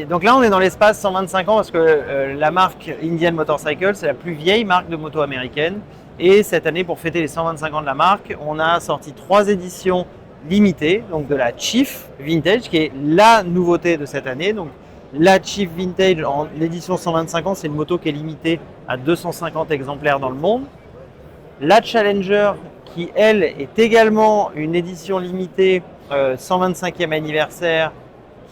Donc là, on est dans l'espace 125 ans parce que la marque Indian Motorcycle, c'est la plus vieille marque de moto américaine. Et cette année, pour fêter les 125 ans de la marque, on a sorti 3 éditions limitées, donc de la Chief Vintage, qui est la nouveauté de cette année. Donc la Chief Vintage en édition 125 ans, c'est une moto qui est limitée à 250 exemplaires dans le monde. La Challenger, qui elle est également une édition limitée 125e anniversaire,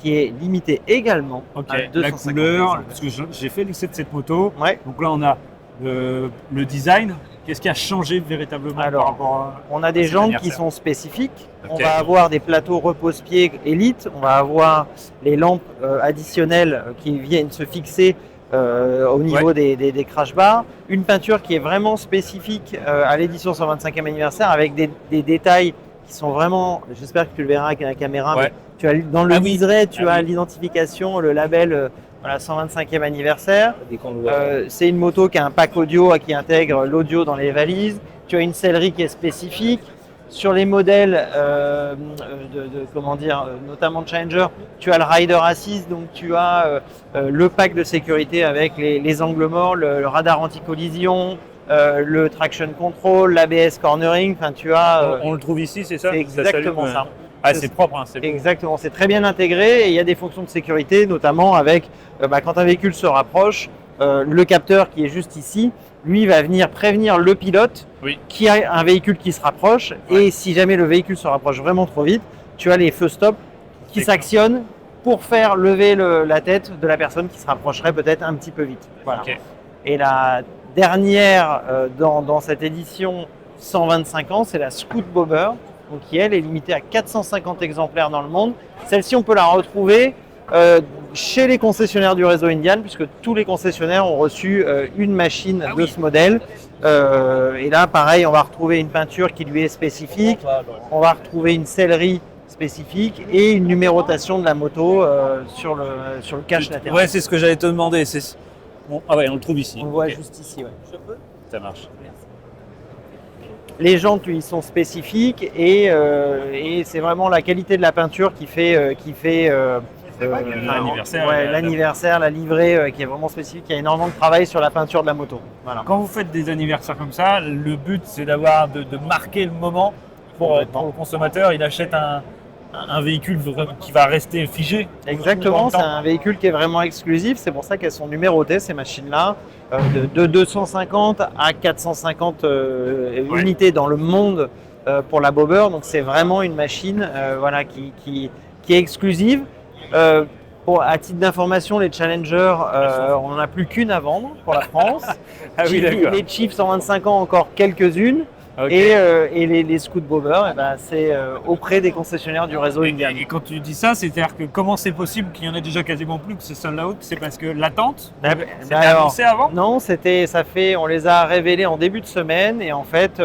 qui est limitée également à 250 la couleur, exemplaires. parce que j'ai fait l'essai de cette moto. Ouais. Donc là, on a le design. Qu'est-ce qui a changé véritablement Alors, par rapport on a des cet jantes qui anniversaire sont spécifiques. Ok. On va avoir des plateaux repose-pieds Elite. On va avoir les lampes additionnelles qui viennent se fixer au niveau des crash bars. Une peinture qui est vraiment spécifique à l'édition 125e anniversaire avec des détails qui sont vraiment, j'espère que tu le verras avec la caméra, mais tu as, dans le liseré, tu as l'identification, le label 125e anniversaire. C'est une moto qui a un pack audio qui intègre l'audio dans les valises. Tu as une sellerie qui est spécifique. Sur les modèles, notamment de Challenger, tu as le Rider Assist, donc tu as le pack de sécurité avec les angles morts, le radar anti-collision, le traction control, l'ABS cornering. Enfin, tu as. On le trouve ici, c'est ça? C'est exactement ça. Ah, c'est propre, hein, c'est beau. Exactement, c'est très bien intégré et il y a des fonctions de sécurité, notamment avec quand un véhicule se rapproche, le capteur qui est juste ici, lui va venir prévenir le pilote qui a un véhicule qui se rapproche et si jamais le véhicule se rapproche vraiment trop vite, tu as les feux stop qui s'actionnent pour faire lever la tête de la personne qui se rapprocherait peut-être un petit peu vite. Voilà. Okay. Et la dernière dans cette édition 125 ans, c'est la Scoot Bobber, donc qui elle est limitée à 450 exemplaires dans le monde. Celle-ci, on peut la retrouver chez les concessionnaires du réseau Indian, puisque tous les concessionnaires ont reçu une machine de ce modèle. Et là, pareil, on va retrouver une peinture qui lui est spécifique, on va retrouver une sellerie spécifique et une numérotation de la moto sur le cache latéral. Ouais, c'est ce que j'allais te demander. Bon, on le trouve ici. On le voit juste ici. Ouais. Je peux ? Ça marche. Les jantes, ils sont spécifiques et c'est vraiment la qualité de la peinture qui fait l'anniversaire, la livrée qui est vraiment spécifique. Il y a énormément de travail sur la peinture de la moto. Voilà. Quand vous faites des anniversaires comme ça, le but c'est de marquer le moment pour le consommateur. Il achète un véhicule qui va rester figé. Exactement, c'est un véhicule qui est vraiment exclusif. C'est pour ça qu'elles sont numérotées, ces machines-là. De 250 à 450 unités dans le monde pour la Bobber. Donc c'est vraiment une machine qui est exclusive. À titre d'information, les Challenger, on n'en a plus qu'une à vendre pour la France. Les Chiefs 125 ans, encore quelques-unes. Okay. Et les Scoot Bobber, c'est auprès des concessionnaires du réseau Indian. Et quand tu dis ça, c'est-à-dire que comment c'est possible qu'il y en ait déjà quasiment plus, que c'est sold out? C'est parce que l'attente, c'était annoncé avant? Non, on les a révélés en début de semaine et en fait,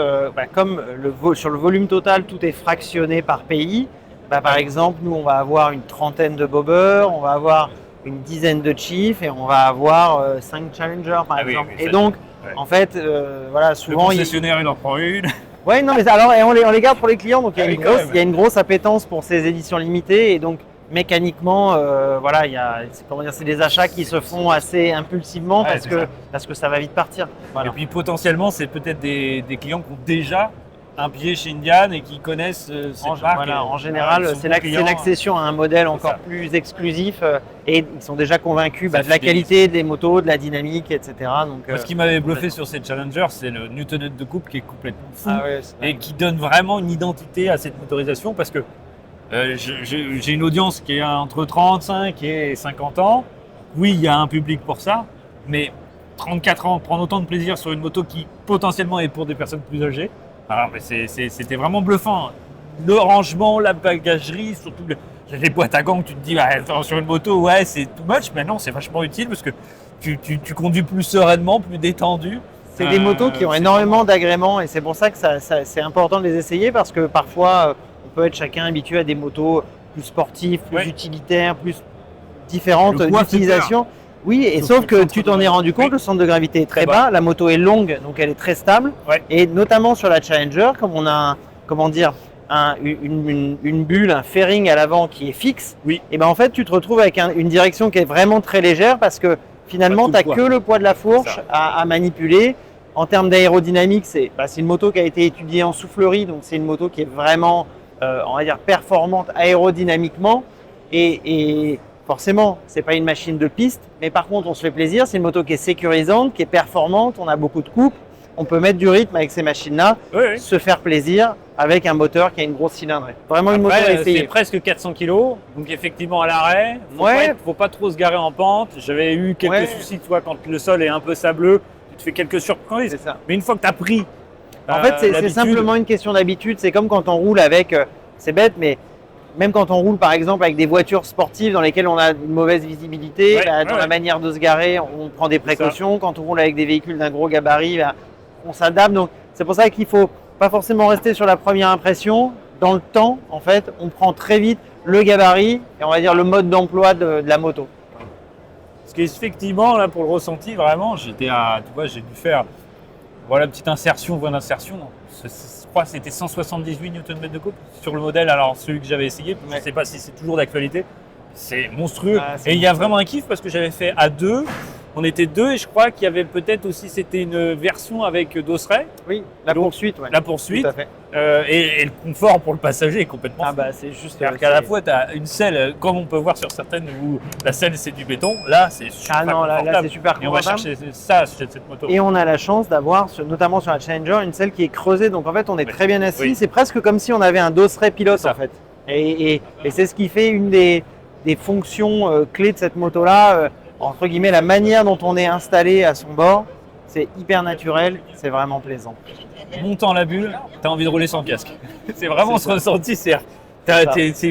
comme sur le volume total, tout est fractionné par pays. Par exemple, nous, on va avoir une trentaine de Bobber, on va avoir une dizaine de Chiefs et on va avoir 5 Challenger par exemple. Et donc, en fait, souvent. Le concessionnaire, il en prend une. Oui, non, mais alors, on les garde pour les clients. Donc, il y a une grosse appétence pour ces éditions limitées. Et donc, mécaniquement, c'est des achats qui se font assez impulsivement parce que ça va vite partir. Voilà. Et puis, potentiellement, c'est peut-être des clients qui ont déjà un pied chez Indian et qui connaissent cette marque. En général, c'est l'accession à un modèle encore plus exclusif et ils sont déjà convaincus de la qualité des motos, de la dynamique, etc. Donc, ce qui m'avait bluffé sur cette Challenger, c'est le Newtonette de coupe qui est complètement fou et qui donne vraiment une identité à cette motorisation parce que j'ai une audience qui est entre 35 et 50 ans. Oui, il y a un public pour ça, mais 34 ans, prendre autant de plaisir sur une moto qui potentiellement est pour des personnes plus âgées. Alors, mais c'était vraiment bluffant. Le rangement, la bagagerie, surtout les boîtes à gants, tu te dis, sur une moto, c'est too much, mais non, c'est vachement utile parce que tu conduis plus sereinement, plus détendu. C'est des motos qui ont énormément d'agréments et c'est pour ça que c'est important de les essayer parce que parfois, on peut être chacun habitué à des motos plus sportives, plus utilitaires, plus différentes d'utilisation. Oui, et sauf que tu t'en es rendu compte, le centre de gravité est très bas, la moto est longue, donc elle est très stable. Et notamment sur la Challenger, comme on a, une bulle, un fairing à l'avant qui est fixe, Oui. et ben en fait tu te retrouves avec une direction qui est vraiment très légère parce que finalement tu n'as que le poids de la fourche à manipuler. En termes d'aérodynamique, c'est une moto qui a été étudiée en soufflerie, donc c'est une moto qui est vraiment, on va dire, performante aérodynamiquement. Et forcément, c'est pas une machine de piste, mais par contre, on se fait plaisir. C'est une moto qui est sécurisante, qui est performante. On a beaucoup de coupe. On peut mettre du rythme avec ces machines-là, se faire plaisir avec un moteur qui a une grosse cylindrée. Vraiment une moto à essayer. C'est presque 400 kg, donc effectivement à l'arrêt, faut pas trop se garer en pente. J'avais eu quelques soucis, tu vois, quand le sol est un peu sableux. Tu te fais quelques surprises, mais une fois que tu as pris. En fait, c'est simplement une question d'habitude. C'est comme quand on roule avec. C'est bête, mais même quand on roule par exemple avec des voitures sportives dans lesquelles on a une mauvaise visibilité, dans la manière de se garer, on prend des précautions. Quand on roule avec des véhicules d'un gros gabarit, on s'adapte. Donc, c'est pour ça qu'il ne faut pas forcément rester sur la première impression. Dans le temps, en fait, on prend très vite le gabarit et on va dire le mode d'emploi de la moto. Parce qu'effectivement, là, pour le ressenti, vraiment, j'ai dû faire, voilà, petite insertion, voie d'insertion. Je crois que c'était 178 Nm de coupe sur le modèle. Alors, celui que j'avais essayé, je ne sais pas si c'est toujours d'actualité. C'est monstrueux. Et il y a vraiment un kiff parce que j'avais fait à 2. On était 2 et je crois qu'il y avait peut-être aussi, c'était une version avec d'osselet. Oui, la poursuite. La poursuite. Tout à fait. Et le confort pour le passager est complètement fou. C'est juste. C'est-à-dire qu'à la fois, tu as une selle, comme on peut voir sur certaines où la selle c'est du béton. Là, c'est super confortable. Là, c'est super confortable. Et on va chercher ça chez cette moto. Et on a la chance d'avoir, notamment sur la Challenger, une selle qui est creusée. Donc en fait, on est très bien assis. Oui. C'est presque comme si on avait un dosseret pilote en fait. Et c'est ce qui fait une des fonctions clés de cette moto-là. Entre guillemets, la manière dont on est installé à son bord, c'est hyper naturel, c'est vraiment plaisant. Montant la bulle, tu as envie de rouler sans casque. C'est vraiment ce ressenti, c'est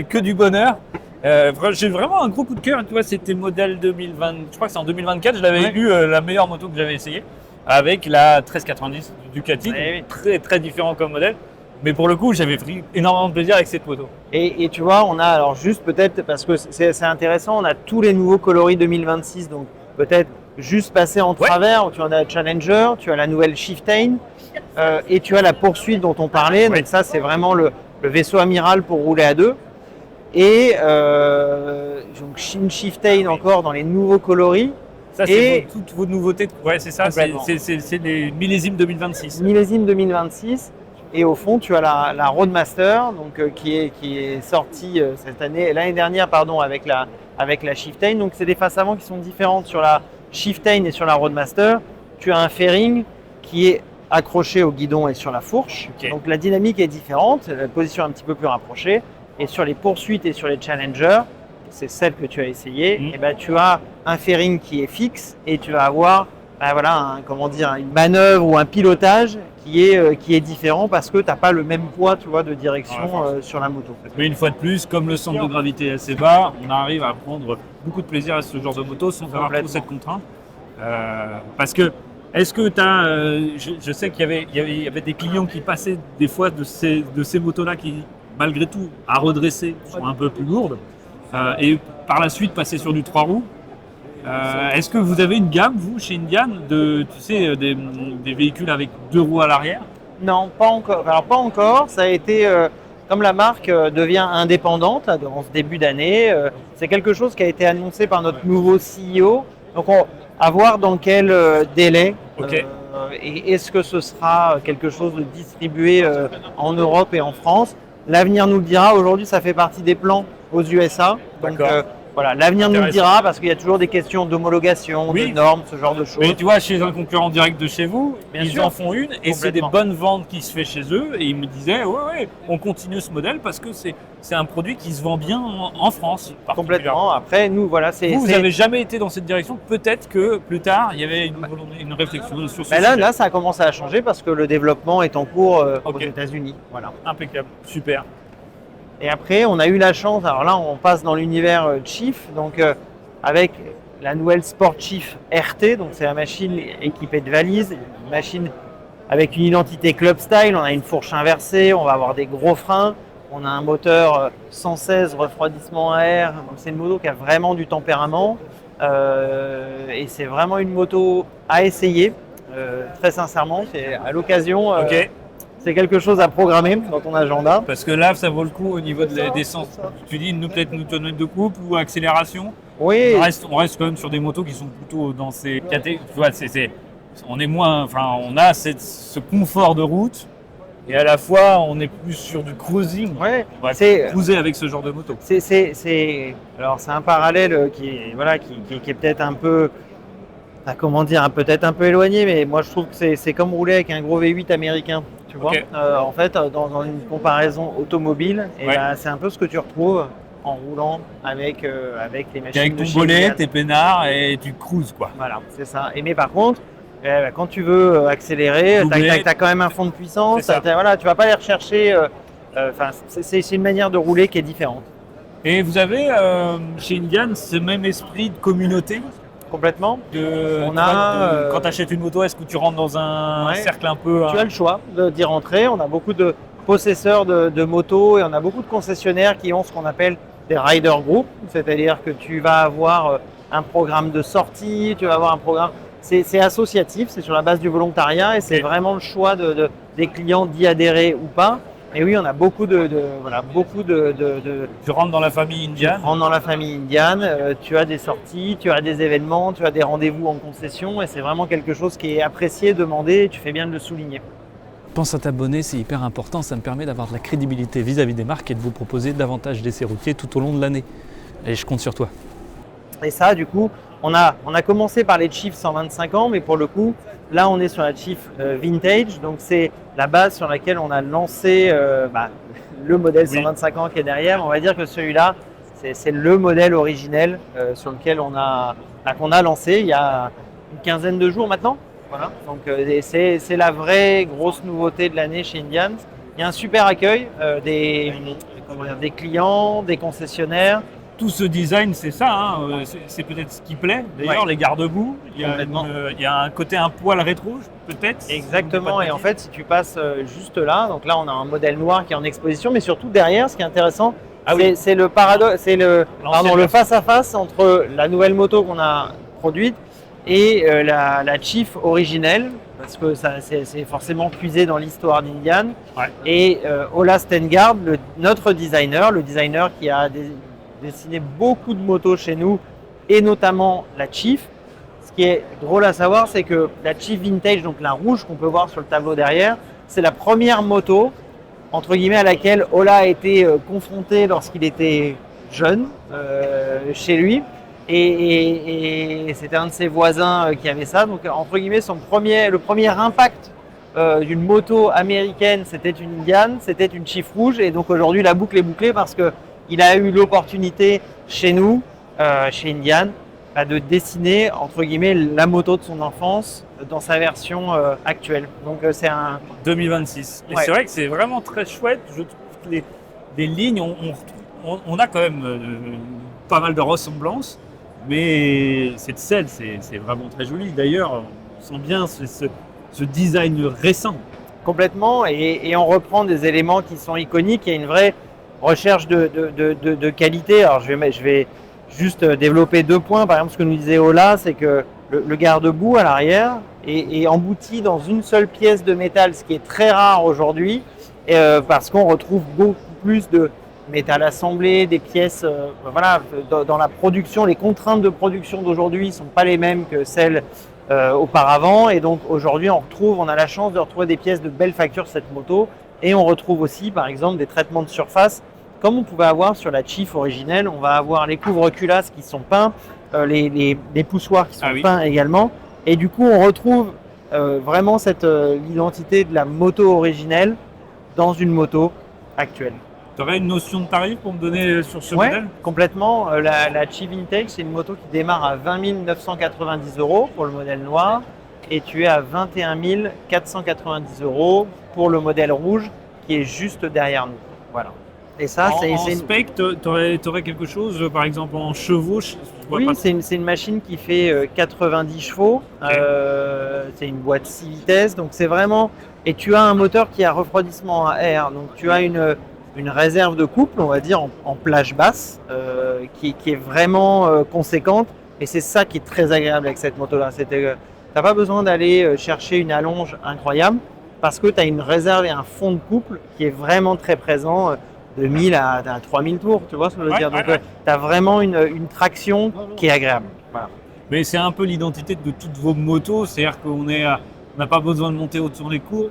que du bonheur. J'ai vraiment un gros coup de cœur, tu vois, c'était modèle 2020, je crois que c'est en 2024, je l'avais eu la meilleure moto que j'avais essayé avec la 1390 Ducati, très très différent comme modèle. Mais pour le coup, j'avais pris énormément de plaisir avec cette moto. Et tu vois, on a alors juste peut-être, parce que c'est intéressant, on a tous les nouveaux coloris 2026, donc peut-être juste passer en travers. Tu as la Challenger, tu as la nouvelle Chieftain et tu as la poursuite dont on parlait. Donc ça, c'est vraiment le vaisseau amiral pour rouler à deux. Et donc une Chieftain encore dans les nouveaux coloris. Ça, c'est toutes vos nouveautés. Ouais, c'est ça, c'est les millésimes 2026. Millésime 2026. Et au fond, tu as la Roadmaster, donc qui est sortie l'année dernière, avec la Chieftain. Donc c'est des faces avant qui sont différentes sur la Chieftain et sur la Roadmaster. Tu as un fairing qui est accroché au guidon et sur la fourche. Donc la dynamique est différente, la position est un petit peu plus rapprochée. Et sur les poursuites et sur les Challenger, c'est celle que tu as essayé, et tu as un fairing qui est fixe et tu vas avoir une manœuvre ou un pilotage qui est différent parce que tu n'as pas le même poids, tu vois, de direction sur la moto. Mais une fois de plus, comme le centre de gravité est assez bas, on arrive à prendre beaucoup de plaisir à ce genre de moto sans avoir trop cette contrainte. Parce que, est-ce que tu as, je sais qu'il y avait des clients qui passaient des fois de ces motos-là qui, malgré tout, à redresser, sont un peu plus lourdes et par la suite passer sur du 3 roues. Est-ce que vous avez une gamme, vous, chez Indian, des véhicules avec 2 roues à l'arrière? Non, pas encore. Alors, pas encore. Ça a été, comme la marque devient indépendante en ce début d'année, c'est quelque chose qui a été annoncé par notre nouveau CEO. Donc, à voir dans quel délai. Et est-ce que ce sera quelque chose de distribué en Europe et en France? L'avenir nous le dira. Aujourd'hui, ça fait partie des plans aux USA. Donc, voilà, l'avenir nous le dira parce qu'il y a toujours des questions d'homologation, de normes, ce genre de choses. Mais tu vois, chez un concurrent direct de chez vous, ils en font une et c'est des bonnes ventes qui se fait chez eux. Et ils me disaient, on continue ce modèle parce que c'est un produit qui se vend bien en France. Complètement. Après, nous, voilà, vous n'avez jamais été dans cette direction. Peut-être que plus tard, il y avait une réflexion sur ce sujet. Là, ça a commencé à changer parce que le développement est en cours aux États-Unis. Voilà. Impeccable. Super. Et après, on a eu la chance, alors là, on passe dans l'univers Chief, donc avec la nouvelle Sport Chief RT, donc c'est la machine équipée de valises, une machine avec une identité club style, on a une fourche inversée, on va avoir des gros freins, on a un moteur 116 refroidissement à air, donc c'est une moto qui a vraiment du tempérament et c'est vraiment une moto à essayer, très sincèrement, c'est à l'occasion. C'est quelque chose à programmer dans ton agenda. Parce que là, ça vaut le coup au niveau des sens. Tu dis peut-être newtonmètre de couple ou accélération. Oui. On reste quand même sur des motos qui sont plutôt dans ces catégories. Tu vois, on est moins, enfin, on a ce confort de route et à la fois on est plus sur du cruising. Ouais. On va cruiser avec ce genre de moto. Alors c'est un parallèle qui est peut-être un peu, peut-être un peu éloigné, mais moi je trouve que c'est comme rouler avec un gros V8 américain. Tu vois, en fait, dans une comparaison automobile, c'est un peu ce que tu retrouves en roulant avec les machines. Avec ton volet, tes peinards et tu cruises quoi. Voilà, c'est ça. Mais par contre, quand tu veux accélérer, tu as quand même un fond de puissance. Voilà, tu vas pas aller rechercher. C'est une manière de rouler qui est différente. Et vous avez chez Indian ce même esprit de communauté? Complètement. Quand tu achètes une moto, est-ce que tu rentres dans un cercle un peu... Tu as le choix d'y rentrer. On a beaucoup de possesseurs de motos et on a beaucoup de concessionnaires qui ont ce qu'on appelle des rider group, c'est-à-dire que tu vas avoir un programme de sortie, tu vas avoir un programme... C'est associatif, c'est sur la base du volontariat et c'est vraiment le choix des clients d'y adhérer ou pas. Et oui, on a beaucoup de. Tu rentres dans la famille Indian. Tu rentres dans la famille Indian, tu as des sorties, tu as des événements, tu as des rendez-vous en concession et c'est vraiment quelque chose qui est apprécié, demandé et tu fais bien de le souligner. Pense à t'abonner, c'est hyper important, ça me permet d'avoir de la crédibilité vis-à-vis des marques et de vous proposer davantage d'essais routiers tout au long de l'année. Et je compte sur toi. Et ça, du coup, on a commencé par les Chief 125 ans, mais pour le coup, là, on est sur la Chief Vintage. Donc, c'est la base sur laquelle on a lancé le modèle 125 ans qui est derrière. On va dire que celui-là, c'est le modèle originel sur lequel qu'on a lancé il y a une quinzaine de jours maintenant. Voilà. Donc, c'est la vraie grosse nouveauté de l'année chez Indian. Il y a un super accueil des clients, des concessionnaires. Tout ce design, c'est ça, hein. C'est peut-être ce qui plaît. D'ailleurs, les garde-boue, il y a un côté un poil rétro, peut-être. Exactement, et en fait, si tu passes juste là, donc là, on a un modèle noir qui est en exposition, mais surtout derrière, ce qui est intéressant, c'est le paradoxe, c'est le face-à-face entre la nouvelle moto qu'on a produite et la Chief originelle, parce que c'est forcément puisé dans l'histoire d'Indian. Ouais. Et Ola Stengard, notre designer, le designer qui a dessiné beaucoup de motos chez nous et notamment la Chief. Ce qui est drôle à savoir, c'est que la Chief Vintage, donc la rouge qu'on peut voir sur le tableau derrière, c'est la première moto entre guillemets à laquelle Ola a été confronté lorsqu'il était jeune chez lui et c'était un de ses voisins qui avait ça. Donc entre guillemets le premier impact d'une moto américaine, c'était une Indian, c'était une Chief rouge et donc aujourd'hui la boucle est bouclée parce que il a eu l'opportunité chez nous, chez Indian, de dessiner entre guillemets la moto de son enfance dans sa version actuelle. Donc c'est un 2026. Et c'est vrai que c'est vraiment très chouette. Je trouve que les lignes, on a quand même pas mal de ressemblances, mais cette selle, c'est vraiment très joli. D'ailleurs, on sent bien ce design récent. Complètement, et on reprend des éléments qui sont iconiques. Il y a une vraie recherche de qualité. Alors je vais juste développer 2 points. Par exemple, ce que nous disait Ola, c'est que le garde-boue à l'arrière est embouti dans une seule pièce de métal, ce qui est très rare aujourd'hui, parce qu'on retrouve beaucoup plus de métal assemblé, des pièces. Dans la production, les contraintes de production d'aujourd'hui ne sont pas les mêmes que celles auparavant. Et donc aujourd'hui, on a la chance de retrouver des pièces de belle facture sur cette moto. Et on retrouve aussi, par exemple, des traitements de surface comme on pouvait avoir sur la Chief originelle. On va avoir les couvre-culasses qui sont peints, les poussoirs qui sont peints également. Et du coup, on retrouve vraiment l'identité de la moto originelle dans une moto actuelle. Tu aurais une notion de tarif pour me donner sur ce modèle ? Complètement. La Chief Vintage, c'est une moto qui démarre à 20 990 € pour le modèle noir. Et tu es à 21 490 € pour le modèle rouge qui est juste derrière nous. Voilà. Et ça, en spec, tu aurais quelque chose, par exemple en chevaux? Oui, c'est une machine qui fait 90 chevaux. Okay. C'est une boîte 6 vitesses. Donc c'est vraiment. Et tu as un moteur qui a refroidissement à air. Donc tu as une réserve de couple, on va dire, en plage basse, qui est vraiment conséquente. Et c'est ça qui est très agréable avec cette moto-là. Tu n'as pas besoin d'aller chercher une allonge incroyable. parce que tu as une réserve et un fond de couple qui est vraiment très présent, de 1000 à 3000 tours, tu vois ce que je veux dire. Donc tu as vraiment une traction qui est agréable. Voilà. Mais c'est un peu l'identité de toutes vos motos, c'est-à-dire qu'on n'a pas besoin de monter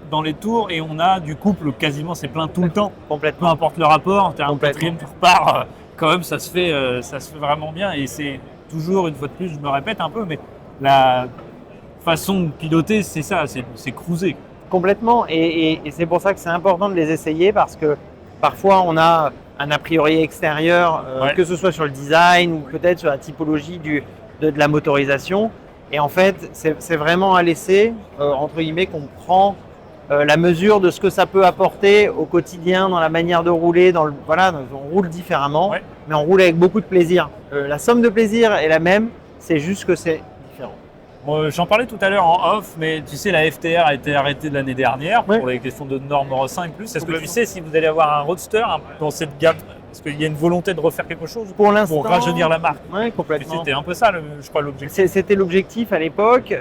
dans les tours et on a du couple quasiment, c'est plein tout le temps. Complètement. Peu importe le rapport, tu as un quatrième, tu repars, quand même ça se fait vraiment bien et c'est toujours, une fois de plus, je me répète un peu, mais la façon de piloter, c'est ça, c'est cruiser. Complètement, et c'est pour ça que c'est important de les essayer parce que parfois on a un a priori extérieur, que ce soit sur le design ou peut-être sur la typologie de la motorisation. Et en fait, c'est vraiment à l'essai, entre guillemets, qu'on prend la mesure de ce que ça peut apporter au quotidien, dans la manière de rouler. Voilà, on roule différemment, mais on roule avec beaucoup de plaisir. La somme de plaisir est la même, c'est juste que c'est différent. Bon, j'en parlais tout à l'heure en off, mais tu sais, la FTR a été arrêtée l'année dernière pour les questions de normes Euro 5+. Est-ce que tu sais si vous allez avoir un Roadster dans cette gamme? Est-ce qu'il y a une volonté de refaire quelque chose pour l'instant, pour rajeunir la marque? Oui, complètement. C'était un peu ça, je crois, l'objectif. C'était l'objectif à l'époque.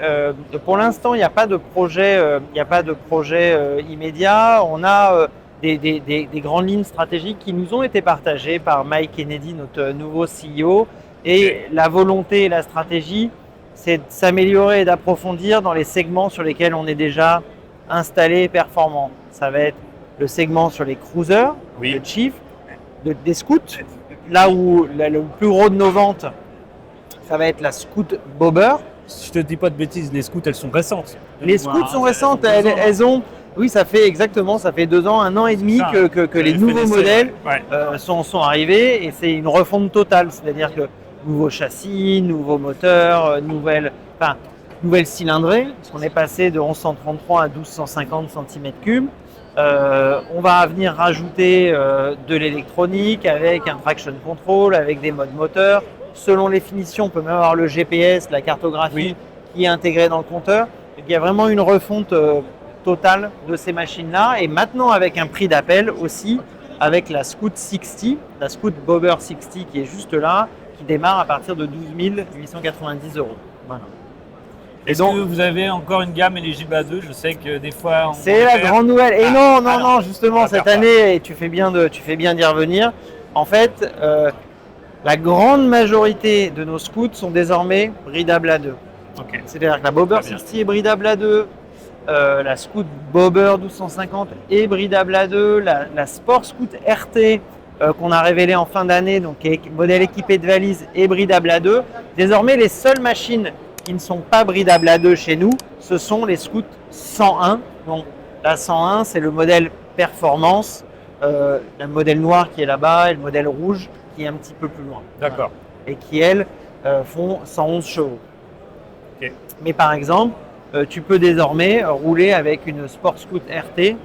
Pour l'instant, il n'y a pas de projet, immédiat. On a des grandes lignes stratégiques qui nous ont été partagées par Mike Kennedy, notre nouveau CEO. Et la volonté et la stratégie, c'est de s'améliorer et d'approfondir dans les segments sur lesquels on est déjà installé et performant. Ça va être le segment sur les cruisers, le Chief, des scouts. Là où le plus gros de nos ventes, ça va être la Scoot Bobber. Si je te dis pas de bêtises, les scouts, elles sont récentes. Les scouts sont récentes. Elles ont, oui, ça fait 2 ans, 1 an et demi que les nouveaux modèles sont arrivés et c'est une refonte totale. C'est-à-dire que nouveau châssis, nouveau moteur, nouvelle cylindrée, parce qu'on est passé de 1133 à 1250 cm3. On va venir rajouter de l'électronique avec un traction control, avec des modes moteurs. Selon les finitions, on peut même avoir le GPS, la cartographie qui est intégrée dans le compteur. Donc, il y a vraiment une refonte totale de ces machines-là. Et maintenant, avec un prix d'appel aussi, avec la Scoot 60, la Scoot Bobber 60 qui est juste là, qui démarre à partir de 12 890 €. Voilà. Est-ce que vous avez encore une gamme éligible à 2? Je sais que des fois... C'est la grande nouvelle. Et non, justement, cette année, et tu fais bien d'y revenir, en fait, la grande majorité de nos scouts sont désormais bridables à 2. Okay. C'est-à-dire que la Bobber 60 est bridable à 2, la Scoot Bobber 1250 est bridable à 2, la Sport Scoot RT qu'on a révélée en fin d'année, donc qui est modèle équipé de valise, est bridable à 2. Désormais, les seules machines qui ne sont pas bridables à 2 chez nous, ce sont les scouts 101. Donc la 101, c'est le modèle performance, le modèle noir qui est là-bas et le modèle rouge qui est un petit peu plus loin. D'accord. Et qui, elles, font 111 chevaux. Okay. Mais par exemple, tu peux désormais rouler avec une Sport Scoot RT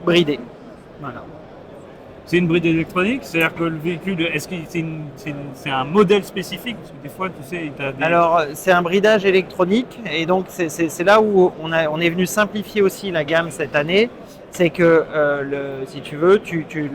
bridée. Voilà. C'est une bride électronique, c'est-à-dire que le véhicule, est-ce que c'est un modèle spécifique? Parce que des fois, tu sais, Alors, c'est un bridage électronique et donc c'est là où on est venu simplifier aussi la gamme cette année. C'est que, si tu veux,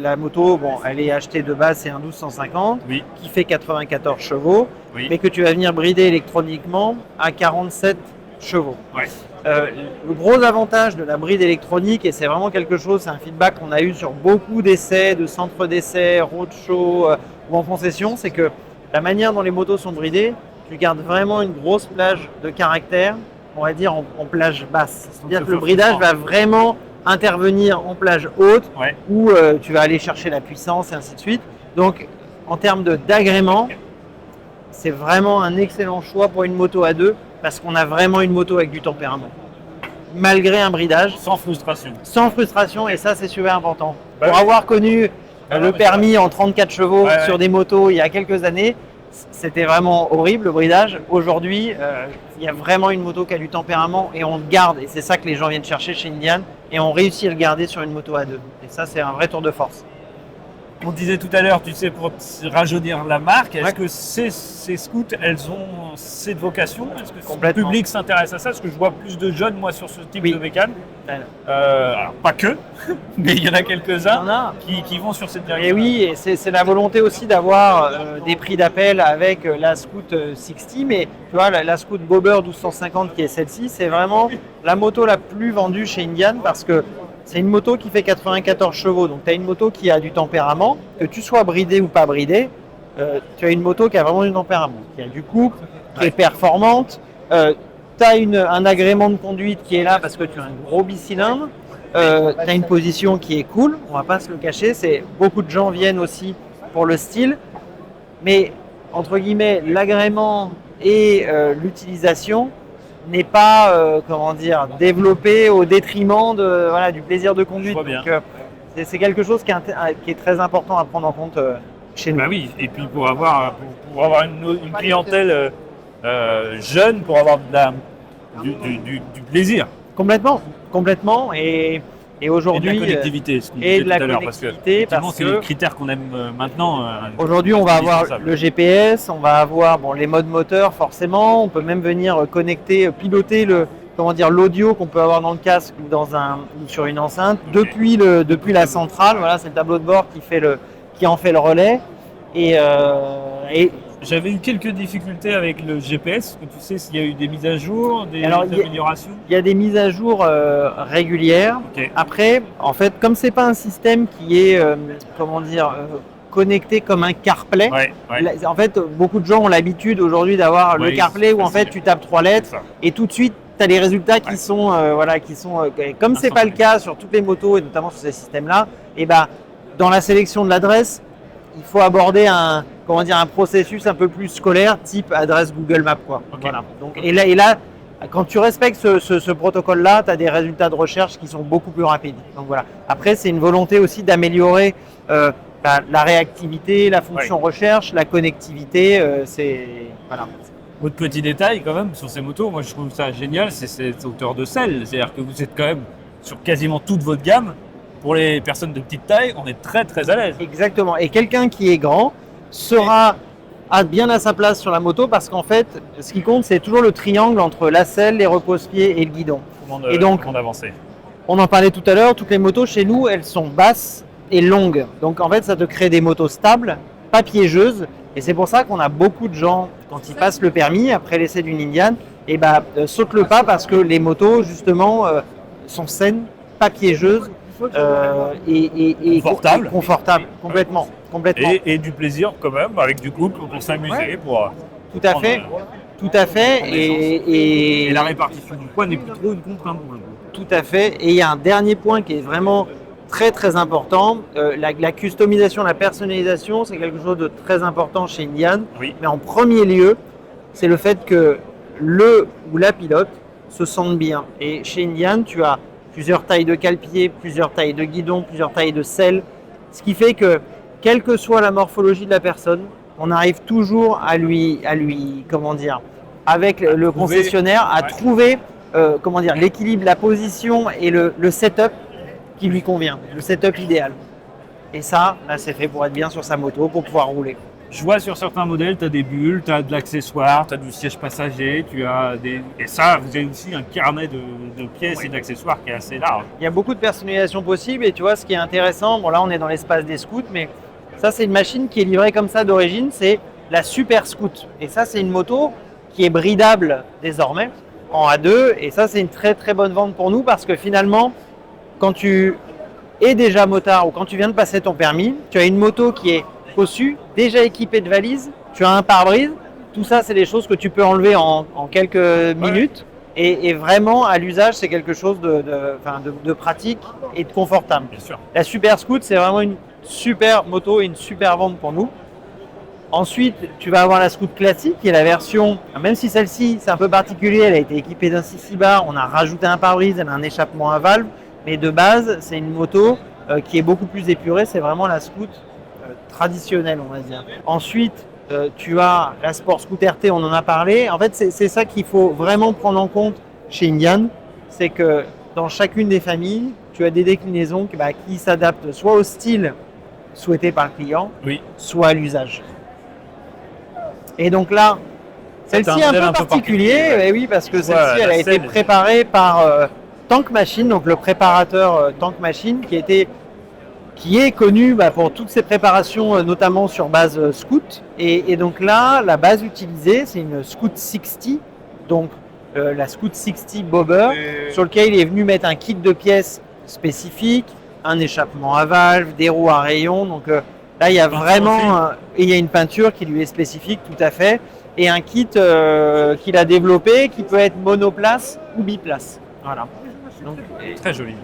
la moto, bon, elle est achetée de base, c'est un 1250 qui fait 94 chevaux, mais que tu vas venir brider électroniquement à 47 chevaux. Ouais. Le gros avantage de la bride électronique, et c'est vraiment quelque chose, c'est un feedback qu'on a eu sur beaucoup d'essais, de centres d'essais, roadshow ou en concession, c'est que la manière dont les motos sont bridées, tu gardes vraiment une grosse plage de caractère, on va dire en plage basse. C'est-à-dire que le bridage va vraiment intervenir en plage haute, où tu vas aller chercher la puissance et ainsi de suite. Donc en termes d'agrément, c'est vraiment un excellent choix pour une moto à 2 parce qu'on a vraiment une moto avec du tempérament. Malgré un bridage. Sans frustration. Sans frustration, et ça c'est super important. Pour avoir connu le permis en 34 chevaux sur des motos il y a quelques années, c'était vraiment horrible le bridage. Aujourd'hui, il y a vraiment une moto qui a du tempérament et on le garde. Et c'est ça que les gens viennent chercher chez Indian et on réussit à le garder sur une moto à 2. Et ça, c'est un vrai tour de force. On disait tout à l'heure, tu sais, pour rajeunir la marque, est-ce que ces scouts, elles ont cette vocation? Est-ce que le public s'intéresse à ça? Parce que je vois plus de jeunes, moi, sur ce type de bécane. Alors, pas que, mais il y en a quelques-uns qui vont sur cette direction. Et oui, et c'est la volonté aussi d'avoir des prix d'appel avec la Scout 60, mais tu vois, la Scout Bobber 1250 qui est celle-ci, c'est vraiment la moto la plus vendue chez Indian parce que c'est une moto qui fait 94 chevaux, donc tu as une moto qui a du tempérament, que tu sois bridé ou pas bridé, tu as une moto qui a vraiment du tempérament, qui a du couple, qui est performante, tu as un agrément de conduite qui est là parce que tu as un gros bicylindre, tu as une position qui est cool, on va pas se le cacher, beaucoup de gens viennent aussi pour le style, mais entre guillemets l'agrément et l'utilisation n'est pas développé au détriment du plaisir de conduite. Donc, c'est quelque chose qui est très important à prendre en compte chez nous. Bah oui, et puis pour avoir une clientèle jeune, pour avoir du plaisir. Complètement. Et aujourd'hui, et de la connectivité, ce qu'on disait tout à l'heure, parce que c'est les critères qu'on aime maintenant. Aujourd'hui, on va avoir le GPS, on va avoir les modes moteurs forcément, on peut même venir connecter, piloter l'audio qu'on peut avoir dans le casque ou sur une enceinte depuis la centrale. Voilà, c'est le tableau de bord qui en fait le relais. Et j'avais eu quelques difficultés avec le GPS. Tu sais s'il y a eu des mises à jour, des améliorations? Il y a des mises à jour régulières. Okay. Après, en fait, comme c'est pas un système qui est connecté comme un CarPlay, en fait, beaucoup de gens ont l'habitude aujourd'hui d'avoir le CarPlay où en fait tu tapes 3 lettres et tout de suite tu as les résultats qui sont comme c'est pas le cas sur toutes les motos et notamment sur ces systèmes-là. Et dans la sélection de l'adresse, il faut aborder un processus un peu plus scolaire, type adresse Google Maps, quoi. Okay. Voilà. Donc, et là, quand tu respectes ce protocole-là, tu as des résultats de recherche qui sont beaucoup plus rapides. Donc voilà. Après, c'est une volonté aussi d'améliorer la réactivité, la fonction recherche, la connectivité. Voilà. Autre petit détail quand même sur ces motos, moi je trouve ça génial, c'est cette hauteur de selle. C'est-à-dire que vous êtes quand même sur quasiment toute votre gamme. Pour les personnes de petite taille, on est très très à l'aise. Exactement. Et quelqu'un qui est grand sera bien à sa place sur la moto parce qu'en fait, ce qui compte, c'est toujours le triangle entre la selle, les repose-pieds et le guidon. Et donc, avancer. On en parlait tout à l'heure, toutes les motos chez nous, elles sont basses et longues. Donc en fait, ça te crée des motos stables, pas piégeuses. Et c'est pour ça qu'on a beaucoup de gens, quand ils passent le permis, après l'essai d'une Indian, sautent le pas parce que les motos, justement, sont saines, pas piégeuses. Et confortable, complètement. Et du plaisir quand même, avec du couple pour s'amuser. Tout à fait. Et la répartition du poids n'est plus trop une contrainte. Tout à fait. Et il y a un dernier point qui est vraiment très très important. La customisation, la personnalisation, c'est quelque chose de très important chez Indian. Oui. Mais en premier lieu, c'est le fait que le ou la pilote se sente bien. Et chez Indian, tu as plusieurs tailles de cale-pied, plusieurs tailles de guidon, plusieurs tailles de selle. Ce qui fait que, quelle que soit la morphologie de la personne, on arrive toujours à lui avec le concessionnaire, à trouver l'équilibre, la position et le setup qui lui convient, le setup idéal. Et ça, là, c'est fait pour être bien sur sa moto, pour pouvoir rouler. Je vois sur certains modèles, tu as des bulles, tu as de l'accessoire, tu as du siège passager, et ça, vous avez aussi un carnet de pièces et d'accessoires qui est assez large. Il y a beaucoup de personnalisation possible et tu vois, ce qui est intéressant, là on est dans l'espace des scouts, mais ça c'est une machine qui est livrée comme ça d'origine, c'est la Super Scout. Et ça c'est une moto qui est bridable désormais en A2 et ça c'est une très très bonne vente pour nous parce que finalement, quand tu es déjà motard ou quand tu viens de passer ton permis, tu as une moto qui est conçu, déjà équipé de valises, tu as un pare-brise, tout ça c'est des choses que tu peux enlever en quelques minutes et vraiment à l'usage c'est quelque chose de pratique et de confortable. Bien sûr. La Super Scout c'est vraiment une super moto et une super vente pour nous. Ensuite tu vas avoir la Scout classique qui est la version, même si celle-ci c'est un peu particulier, elle a été équipée d'un 6 bar, on a rajouté un pare-brise, elle a un échappement à valve, mais de base c'est une moto qui est beaucoup plus épurée, c'est vraiment la Scout traditionnelle, on va dire. Ensuite, tu as la Sport Scoot RT, on en a parlé. En fait, c'est ça qu'il faut vraiment prendre en compte chez Indian, c'est que dans chacune des familles, tu as des déclinaisons qui s'adaptent soit au style souhaité par le client, Oui. soit à l'usage. Et donc là, celle-ci est un modèle peu particulier, ouais. oui, parce que Tu vois, celle-ci, elle a été préparée par Tank Machine, donc le préparateur Tank Machine, qui est connu pour toutes ses préparations, notamment sur base Scout. Et donc là, la base utilisée, c'est une Scout 60, donc la Scout 60 Bobber, sur lequel il est venu mettre un kit de pièces spécifique, un échappement à valve, des roues à rayons. Donc là, il y a vraiment, il y a une peinture qui lui est spécifique, tout à fait, et un kit qu'il a développé qui peut être monoplace ou biplace. Voilà. Donc, Très joli.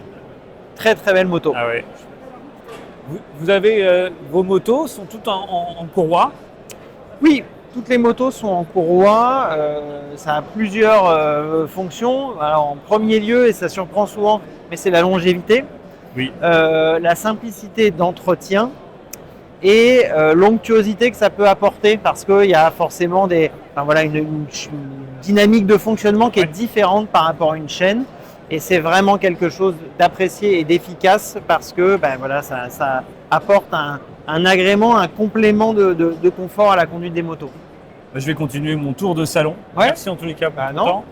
très très belle moto. Ah ouais. Vous avez vos motos sont toutes en courroie. Oui, toutes les motos sont en courroie. Ça a plusieurs fonctions. Alors, en premier lieu, et ça surprend souvent, mais c'est la longévité, Oui. la simplicité d'entretien et l'onctuosité que ça peut apporter, parce qu'il y a forcément une dynamique de fonctionnement qui est différente par rapport à une chaîne. Et c'est vraiment quelque chose d'apprécié et d'efficace parce que ça apporte un agrément, un complément de confort à la conduite des motos. Je vais continuer mon tour de salon. Ouais. Merci en tous les cas pour ton temps.